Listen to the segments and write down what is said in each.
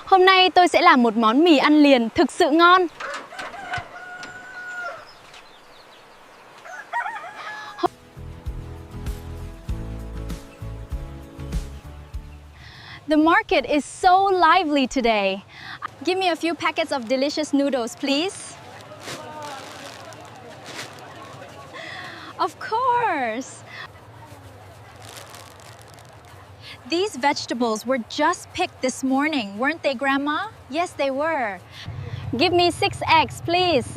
Hôm nay tôi sẽ làm một món mì ăn liền thực sự ngon. The market is so lively today. Give me a few packets of delicious noodles, please. Of course. These vegetables were just picked this morning, weren't they, Grandma? Yes, they were. Give me 6 eggs, please.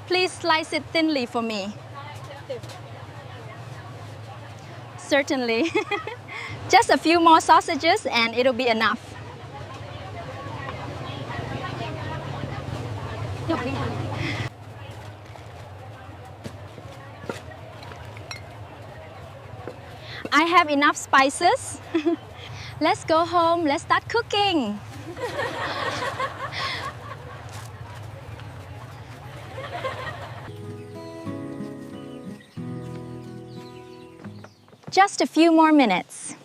Please slice it thinly for me. Certainly. Just a few more sausages and it'll be enough. I have enough spices. Let's go home, let's start cooking. Just a few more minutes.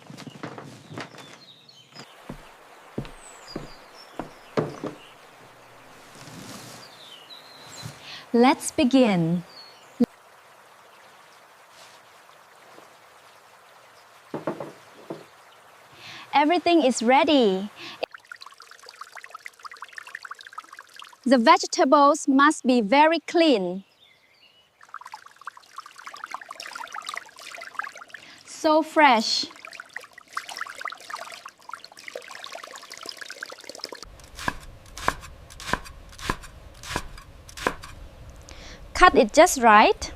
Let's begin. Everything is ready. The vegetables must be very clean. So fresh. Cut it just right.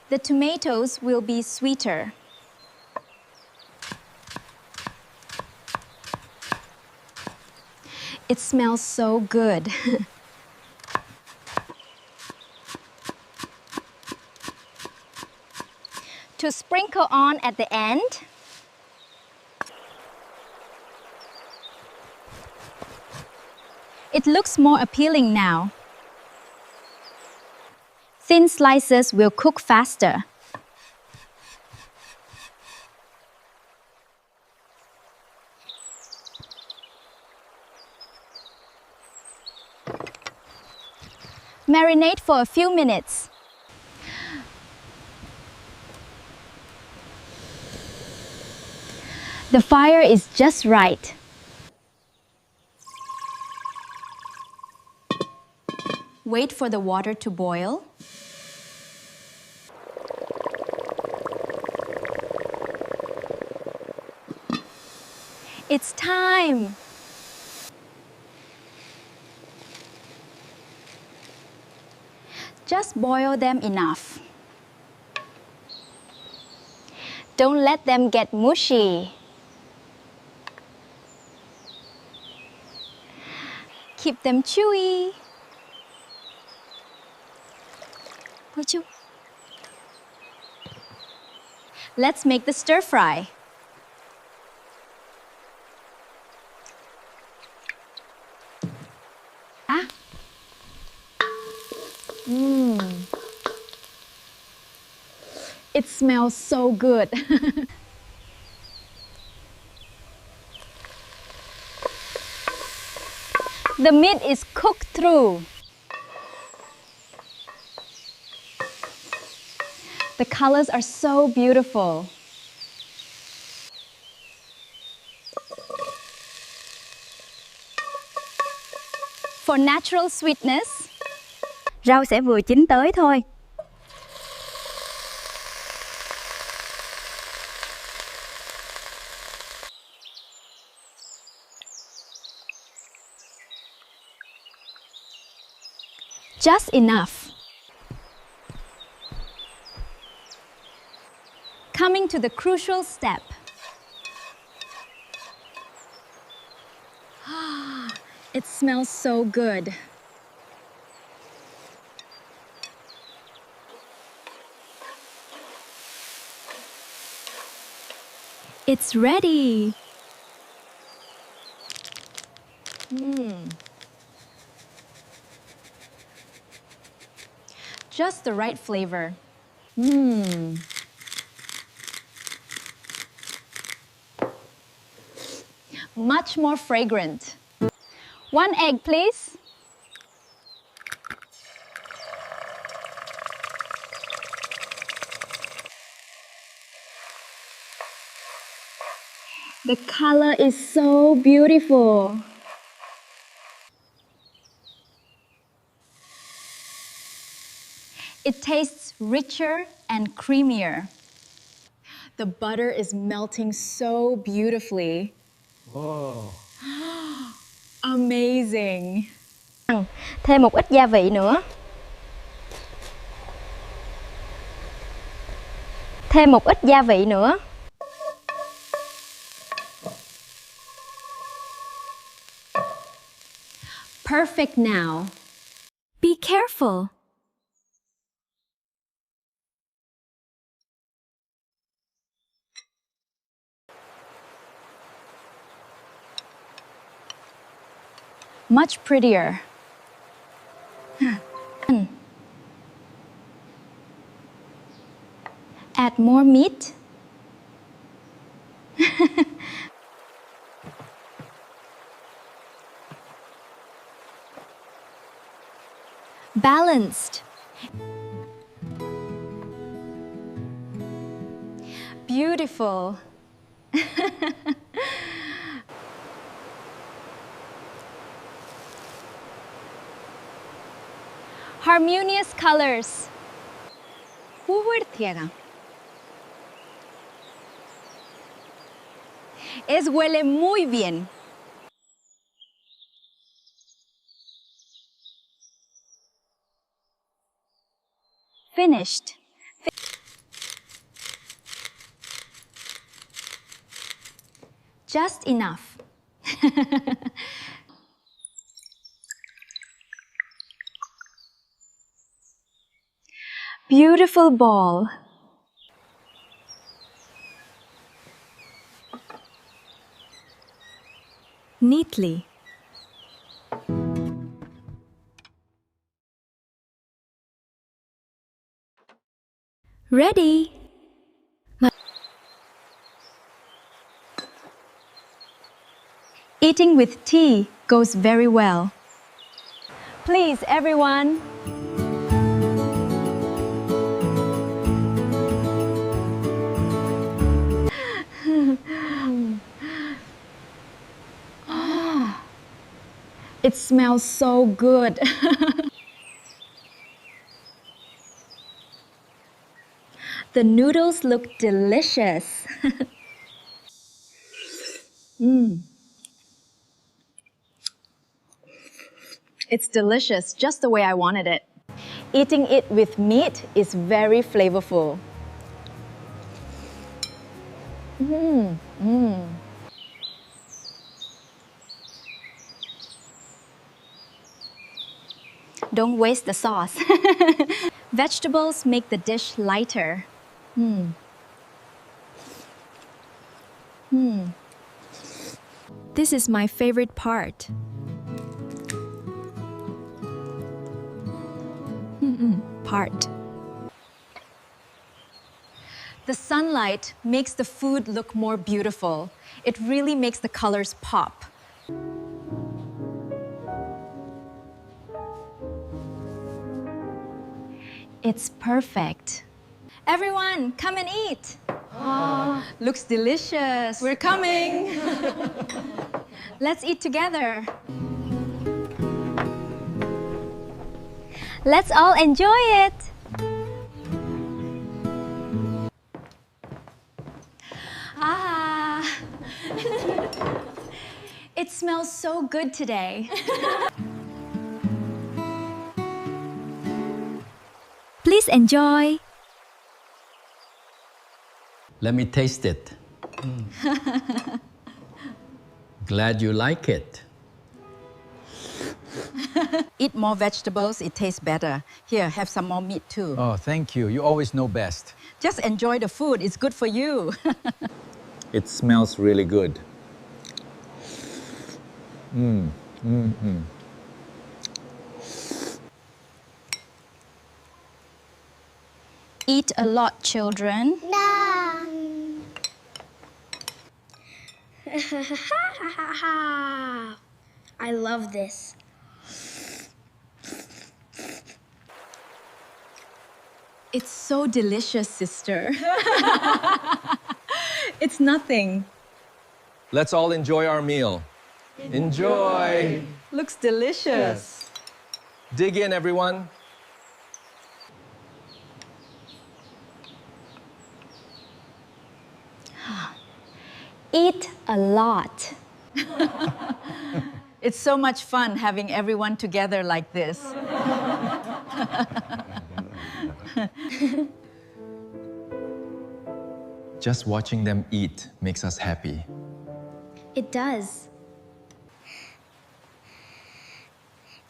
The tomatoes will be sweeter. It smells so good. To sprinkle on at the end, it looks more appealing now. Thin slices will cook faster. Marinate for a few minutes. The fire is just right. Wait for the water to boil. It's time! Just boil them enough. Don't let them get mushy. Keep them chewy. Let's make the stir fry. It smells so good. The meat is cooked through. The colors are so beautiful. For natural sweetness, rau sẽ vừa chín tới thôi. Just enough. Coming to the crucial step. It smells so good. It's ready. Just the right flavor. Much more fragrant. 1 egg, please. The color is so beautiful. It tastes richer and creamier. The butter is melting so beautifully. Wow. Amazing. Thêm một ít gia vị nữa. Thêm một ít gia vị nữa. Perfect now. Be careful. Much prettier. Add more meat. Balanced. Beautiful. Harmonious colors. Huele muy bien. Finished. Just enough. Beautiful ball. Neatly. Ready. Eating with tea goes very well. Please, everyone. It smells so good. The noodles look delicious. It's delicious, just the way I wanted it. Eating it with meat is very flavorful. Don't waste the sauce. Vegetables make the dish lighter. This is my favorite part. The sunlight makes the food look more beautiful. It really makes the colors pop. It's perfect. Everyone, come and eat. Looks delicious. We're coming. Let's eat together. Let's all enjoy it. It smells so good today. Please enjoy. Let me taste it. Glad you like it. Eat more vegetables, it tastes better. Here, have some more meat too. Oh, thank you. You always know best. Just enjoy the food, it's good for you. It smells really good. Eat a lot, children. I love this. It's so delicious, sister. It's nothing. Let's all enjoy our meal. Enjoy! Looks delicious. Dig in, everyone. Eat a lot. It's so much fun having everyone together like this. Just watching them eat makes us happy. It does.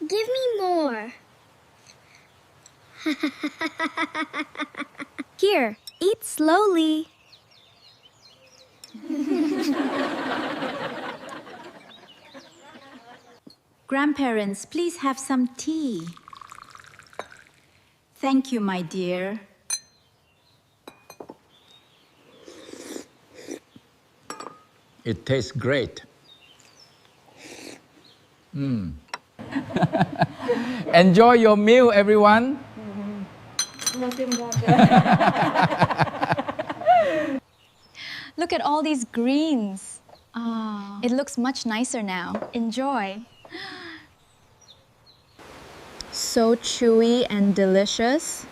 Give me more. Here, eat slowly. Grandparents, please have some tea. Thank you, my dear. It tastes great. Enjoy your meal, everyone. Look at all these greens. It looks much nicer now. Enjoy. So chewy and delicious.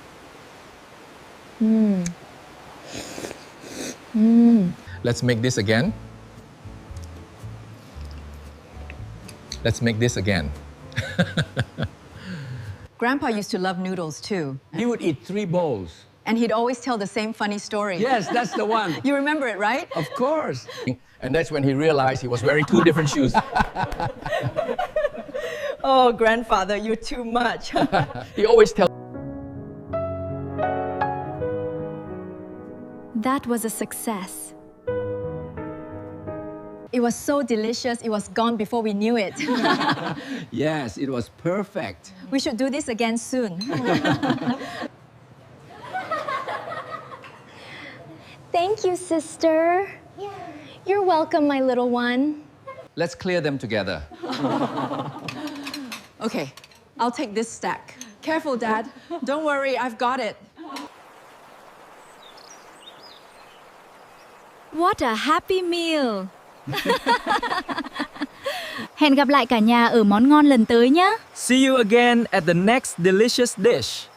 Let's make this again. Let's make this again. Grandpa used to love noodles too. He would eat 3 bowls. And he'd always tell the same funny story. Yes, that's the one. You remember it, right? Of course. And that's when he realized he was wearing 2 different shoes. Oh, grandfather, you're too much. He always tells. That was a success. It was so delicious, it was gone before we knew it. Yes, it was perfect. We should do this again soon. Thank you, sister. You're welcome, my little one. Let's clear them together. Okay, I'll take this stack. Careful, Dad. Don't worry, I've got it. What a happy meal! Hẹn gặp lại cả nhà ở món ngon lần tới nhé! See you again at the next delicious dish.